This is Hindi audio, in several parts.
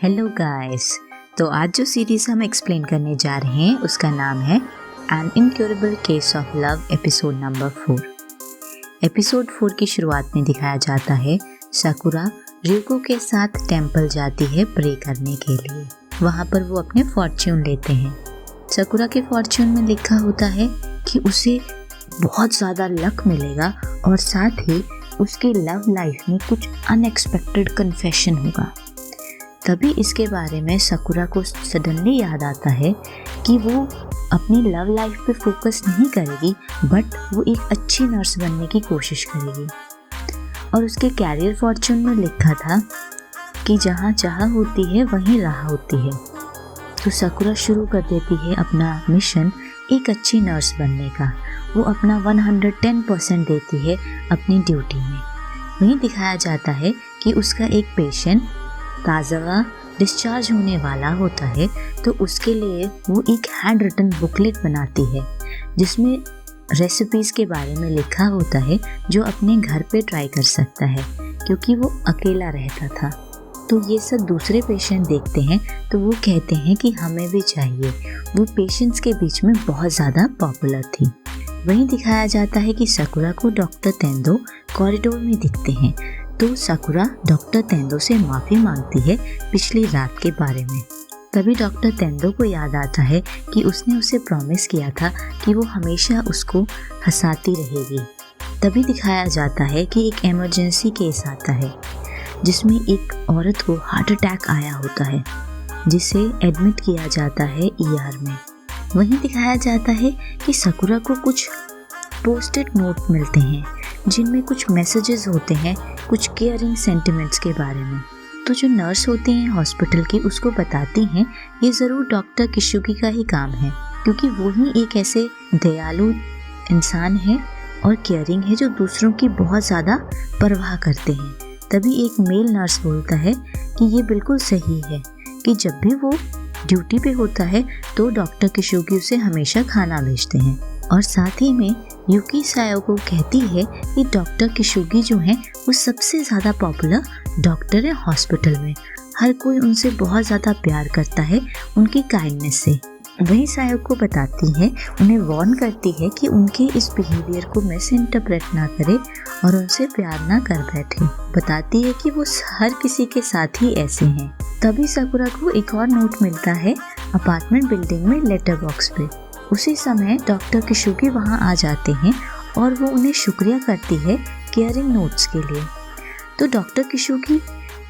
Hello guys. तो आज जो सीरीज हम एक्सप्लेन करने जा रहे हैं उसका नाम है an incurable case of love episode number 4। Episode 4 की शुरुआत में दिखाया जाता है साकुरा रियुको के साथ टेंपल जाती है प्रे करने के लिए। वहाँ पर वो अपने फॉर्च्यून लेते हैं। साकुरा के फॉर्च्यून में लिखा होता है कि उसे बहुत ज़्यादा लक मिलेगा और साथ ही उसकी लव लाइफ में कुछ अनएक्सपेक्टेड कन्फेशन होगा। तभी इसके बारे में साकुरा को सडनली याद आता है कि वो अपनी लव लाइफ पे फोकस नहीं करेगी बट वो एक अच्छी नर्स बनने की कोशिश करेगी। और उसके कैरियर फॉर्च्यून में लिखा था कि जहाँ चाह होती है वहीं राह होती है। तो साकुरा शुरू कर देती है अपना मिशन एक अच्छी नर्स बनने का। वो अपना 110% देती है अपनी ड्यूटी में। वहीं दिखाया जाता है कि उसका एक पेशेंट ताज़ा डिस्चार्ज होने वाला होता है, तो उसके लिए वो एक हैंड रिटन बुकलेट बनाती है जिसमें रेसिपीज़ के बारे में लिखा होता है जो अपने घर पे ट्राई कर सकता है क्योंकि वो अकेला रहता था। तो ये सब दूसरे पेशेंट देखते हैं तो वो कहते हैं कि हमें भी चाहिए। वो पेशेंट्स के बीच में बहुत ज़्यादा पॉपुलर थी। वहीं दिखाया जाता है कि साकुरा को डॉक्टर तेंदो कॉरिडोर में दिखते हैं। तो साकुरा डॉक्टर तेंदो से माफ़ी मांगती है पिछली रात के बारे में। तभी डॉक्टर तेंदो को याद आता है कि उसने उसे प्रॉमिस किया था कि वो हमेशा उसको हंसाती रहेगी। तभी दिखाया जाता है कि एक इमरजेंसी केस आता है जिसमें एक औरत को हार्ट अटैक आया होता है जिसे एडमिट किया जाता है ईआर में। वहीं दिखाया जाता है कि साकुरा को कुछ पोस्टेड नोट मिलते हैं जिनमें कुछ मैसेजेस होते हैं कुछ केयरिंग सेंटिमेंट्स के बारे में। तो जो नर्स होती हैं हॉस्पिटल की उसको बताती हैं ये ज़रूर डॉक्टर किशुगी का ही काम है क्योंकि वो ही एक ऐसे दयालु इंसान है और केयरिंग है जो दूसरों की बहुत ज़्यादा परवाह करते हैं। तभी एक मेल नर्स बोलता है कि ये बिल्कुल सही है कि जब भी वो ड्यूटी पे होता है तो डॉक्टर किशुगी उसे हमेशा खाना भेजते हैं। और साथ ही में युकी सायो को कहती है कि डॉक्टर किशुगी जो हैं वो सबसे ज़्यादा पॉपुलर डॉक्टर है हॉस्पिटल में। हर कोई उनसे बहुत ज़्यादा प्यार करता है उनकी काइंडनेस से। वही सायो को बताती है, उन्हें वार्न करती है कि उनके इस बिहेवियर को मिस इंटरप्रेट ना करे और उनसे प्यार ना कर बैठे। बताती है कि वो हर किसी के साथ ही ऐसे हैं। तभी साकुरा को एक और नोट मिलता है अपार्टमेंट बिल्डिंग में लेटर बॉक्स पे। उसी समय डॉक्टर किशुगी वहाँ आ जाते हैं और वो उन्हें शुक्रिया करती है केयरिंग नोट्स के लिए। तो डॉक्टर किशुगी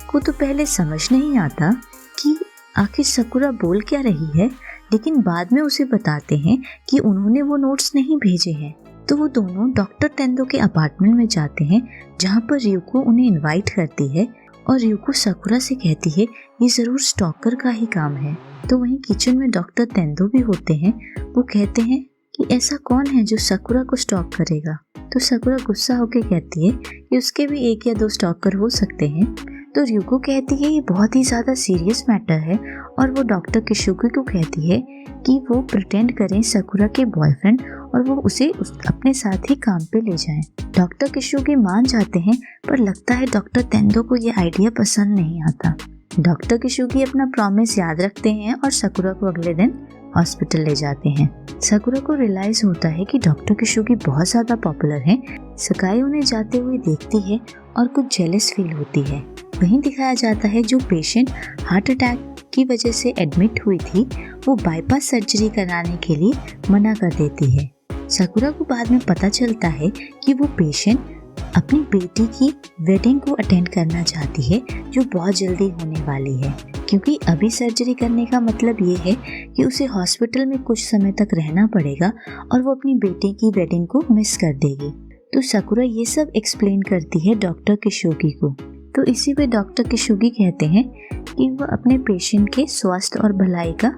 को तो पहले समझ नहीं आता कि आखिर साकुरा बोल क्या रही है, लेकिन बाद में उसे बताते हैं कि उन्होंने वो नोट्स नहीं भेजे हैं। तो वो दोनों डॉक्टर तेंदो के अपार्टमेंट में जाते हैं जहाँ पर रियुको उन्हें इनवाइट करती है और रियुको साकुरा से कहती है ये ज़रूर स्टॉकर का ही काम है। तो वहीं किचन में डॉक्टर तेंदो भी होते हैं। वो कहते हैं कि ऐसा कौन है जो साकुरा को स्टॉक करेगा। तो साकुरा गुस्सा होकर कहती है कि उसके भी 1 या 2 स्टॉकर हो सकते हैं। तो रियुको कहती है ये बहुत ही ज़्यादा सीरियस मैटर है और वो डॉक्टर किशुगी को कहती है कि वो प्रिटेंड करें साकुरा के बॉयफ्रेंड और वो उसे अपने साथ ही काम पे ले जाएं। डॉक्टर किशुगी मान जाते हैं पर लगता है डॉक्टर तेंदो को ये आइडिया पसंद नहीं आता। डॉक्टर किशुगी अपना प्रॉमिस याद रखते हैं और साकुरा को अगले दिन हॉस्पिटल ले जाते हैं। साकुरा को रियलाइज होता है कि डॉक्टर किशुगी बहुत ज़्यादा पॉपुलर हैं। सकाई उन्हें जाते हुए देखती है और कुछ जेलस फील होती है। वहीं दिखाया जाता है जो पेशेंट हार्ट अटैक की वजह से एडमिट हुई थी वो बाईपास सर्जरी कराने के लिए मना कर देती है। साकुरा को बाद में पता चलता है कि वो पेशेंट अपनी बेटी की वेडिंग को अटेंड करना चाहती है जो बहुत जल्दी होने वाली है क्योंकि अभी सर्जरी करने का मतलब ये है कि उसे हॉस्पिटल में कुछ समय तक रहना पड़ेगा और वो अपनी बेटी की वेडिंग को मिस कर देगी। तो साकुरा ये सब एक्सप्लेन करती है डॉक्टर किशुगी को। तो इसी पे डॉक्टर किशुगी कहते हैं कि वह अपने पेशेंट के स्वास्थ्य और भलाई का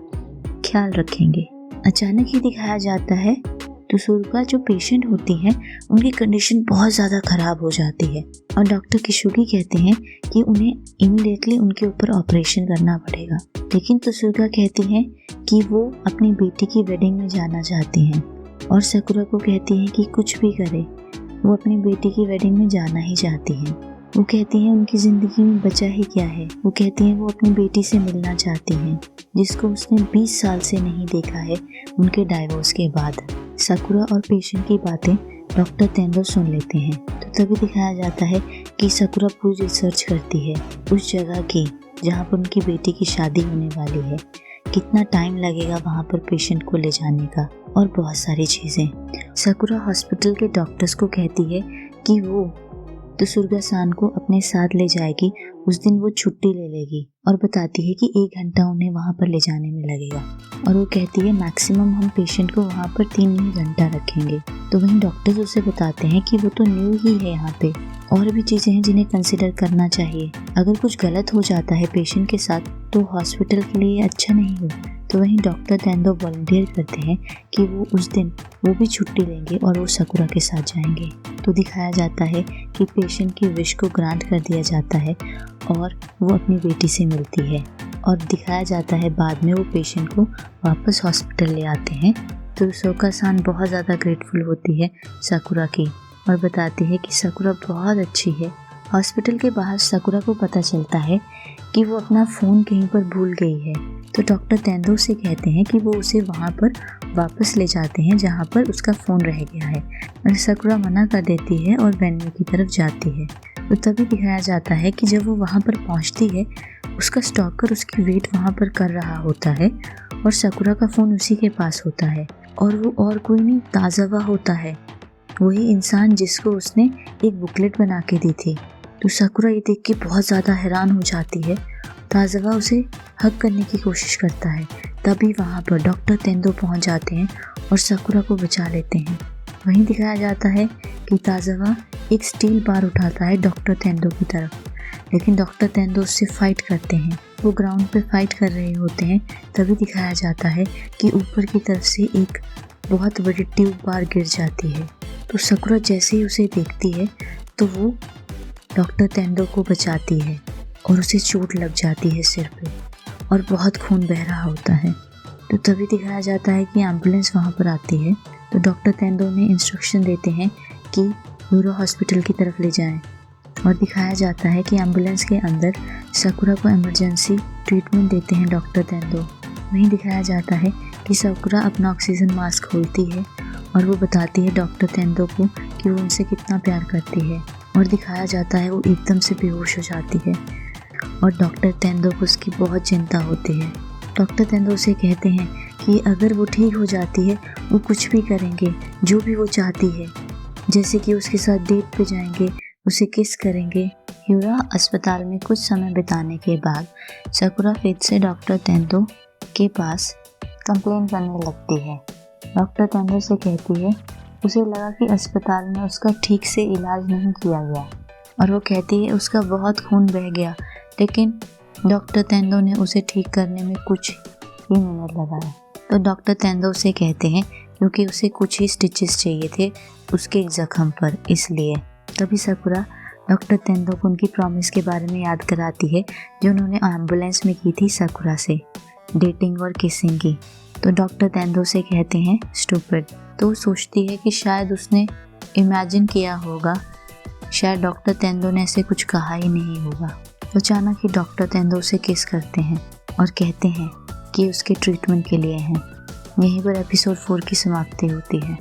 ख्याल रखेंगे। अचानक ही दिखाया जाता है तुसुरुका जो पेशेंट होती हैं उनकी कंडीशन बहुत ज़्यादा ख़राब हो जाती है और डॉक्टर किशुगी कहते हैं कि उन्हें इमीडिएटली उनके ऊपर ऑपरेशन करना पड़ेगा। लेकिन तुसुरुका कहती हैं कि वो अपनी बेटी की वेडिंग में जाना चाहती हैं और साकुरा को कहती हैं कि कुछ भी करे वो अपनी बेटी की वेडिंग में जाना ही चाहती हैं। वो कहती हैं उनकी ज़िंदगी में बचा ही क्या है। वो कहती हैं वो अपनी बेटी से मिलना चाहती हैं जिसको उसने 20 साल से नहीं देखा है उनके डाइवोर्स के बाद। साकुरा और पेशेंट की बातें डॉक्टर तेंदो सुन लेते हैं। तो तभी दिखाया जाता है कि साकुरा पूरी रिसर्च करती है उस जगह की जहाँ पर उनकी बेटी की शादी होने वाली है, कितना टाइम लगेगा वहाँ पर पेशेंट को ले जाने का और बहुत सारी चीज़ें। साकुरा हॉस्पिटल के डॉक्टर्स को कहती है कि वो तो सुर्गा-सान को अपने साथ ले जाएगी, उस दिन वो छुट्टी ले लेगी और बताती है कि 1 घंटा उन्हें वहाँ पर ले जाने में लगेगा। और वो कहती है मैक्सिमम हम पेशेंट को वहाँ पर 3 ही घंटा रखेंगे। तो वहीं डॉक्टर्स उसे बताते हैं कि वो तो न्यू ही है यहाँ पे, और भी चीज़ें हैं जिन्हें कंसिडर करना चाहिए। अगर कुछ गलत हो जाता है पेशेंट के साथ तो हॉस्पिटल के लिए अच्छा नहीं हो। तो वहीं डॉक्टर तेंदो वॉलंटियर करते हैं कि वो उस दिन वो भी छुट्टी लेंगे और वो साकुरा के साथ जाएंगे। तो दिखाया जाता है कि पेशेंट की विश को ग्रांट कर दिया जाता है और वो अपनी बेटी से मिलती है। और दिखाया जाता है बाद में वो पेशेंट को वापस हॉस्पिटल ले आते हैं। तो सोका-सान बहुत ज़्यादा ग्रेटफुल होती है साकुरा की और बताती है कि साकुरा बहुत अच्छी है। हॉस्पिटल के बाहर साकुरा को पता चलता है कि वो अपना फ़ोन कहीं पर भूल गई है। तो डॉक्टर तेंदो से कहते हैं कि वो उसे वहाँ पर वापस ले जाते हैं जहाँ पर उसका फ़ोन रह गया है, और साकुरा मना कर देती है और वेन्यू की तरफ जाती है। तो तभी दिखाया जाता है कि जब वो वहाँ पर पहुँचती है उसका स्टॉकर उसकी वेट वहाँ पर कर रहा होता है और साकुरा का फ़ोन उसी के पास होता है, और वो और कोई नहीं ताज़ावा होता है, वही इंसान जिसको उसने एक बुकलेट बना के दी थी। तो साकुरा ये देख के बहुत ज़्यादा हैरान हो जाती है। ताज़ावा उसे हक करने की कोशिश करता है। तभी वहाँ पर डॉक्टर तेंदो पहुँच जाते हैं और साकुरा को बचा लेते हैं। वहीं दिखाया जाता है कि ताज़ावा एक स्टील बार उठाता है डॉक्टर तेंदो की तरफ, लेकिन डॉक्टर तेंदो उससे फाइट करते हैं। वो ग्राउंड पे फाइट कर रहे होते हैं। तभी दिखाया जाता है कि ऊपर की तरफ से एक बहुत बड़ी ट्यूब बार गिर जाती है। तो साकुरा जैसे ही उसे देखती है तो वो डॉक्टर तेंदो को बचाती है और उसे चोट लग जाती है सिर पे और बहुत खून बह रहा होता है। तो तभी दिखाया जाता है कि एम्बुलेंस वहाँ पर आती है। तो डॉक्टर तेंदो ने इंस्ट्रक्शन देते हैं कि यूरो हॉस्पिटल की तरफ ले जाएं, और दिखाया जाता है कि एम्बुलेंस के अंदर साकुरा को इमरजेंसी ट्रीटमेंट देते हैं डॉक्टर तेंदो। वहीं दिखाया जाता है कि साकुरा अपना ऑक्सीजन मास्क खोलती है और वो बताती है डॉक्टर तेंदो को कि वो उनसे कितना प्यार करती है, और दिखाया जाता है वो एकदम से बेहोश हो जाती है और डॉक्टर तेंदो को उसकी बहुत चिंता होती है। डॉक्टर तेंदो उसे कहते हैं कि अगर वो ठीक हो जाती है वो कुछ भी करेंगे, जो भी वो चाहती है, जैसे कि उसके साथ डेट पे जाएंगे, उसे किस करेंगे। यूरा अस्पताल में कुछ समय बिताने के बाद साकुरा फिर से डॉक्टर तेंदो के पास कंप्लेन करने लगती है। डॉक्टर तेंदो से कहती है उसे लगा कि अस्पताल में उसका ठीक से इलाज नहीं किया गया, और वो कहती है उसका बहुत खून बह गया, लेकिन डॉक्टर तेंदो ने उसे ठीक करने में कुछ ही मिनट लगाया। तो डॉक्टर तेंदो से कहते हैं क्योंकि उसे कुछ ही स्टिचेस चाहिए थे उसके जख्म पर, इसलिए। तभी साकुरा डॉक्टर तेंदो को उनकी प्रॉमिस के बारे में याद कराती है जो उन्होंने एम्बुलेंस में की थी साकुरा से, डेटिंग और किसिंग की। तो डॉक्टर तेंदो से कहते हैं स्टूपिड। तो वो सोचती है कि शायद उसने इमेजिन किया होगा, शायद डॉक्टर तेंदो ने ऐसे कुछ कहा ही नहीं होगा। तो अचानक ही डॉक्टर तेंदो से किस करते हैं और कहते हैं कि उसके ट्रीटमेंट के लिए हैं। यहीं पर एपिसोड 4 की समाप्ति होती है।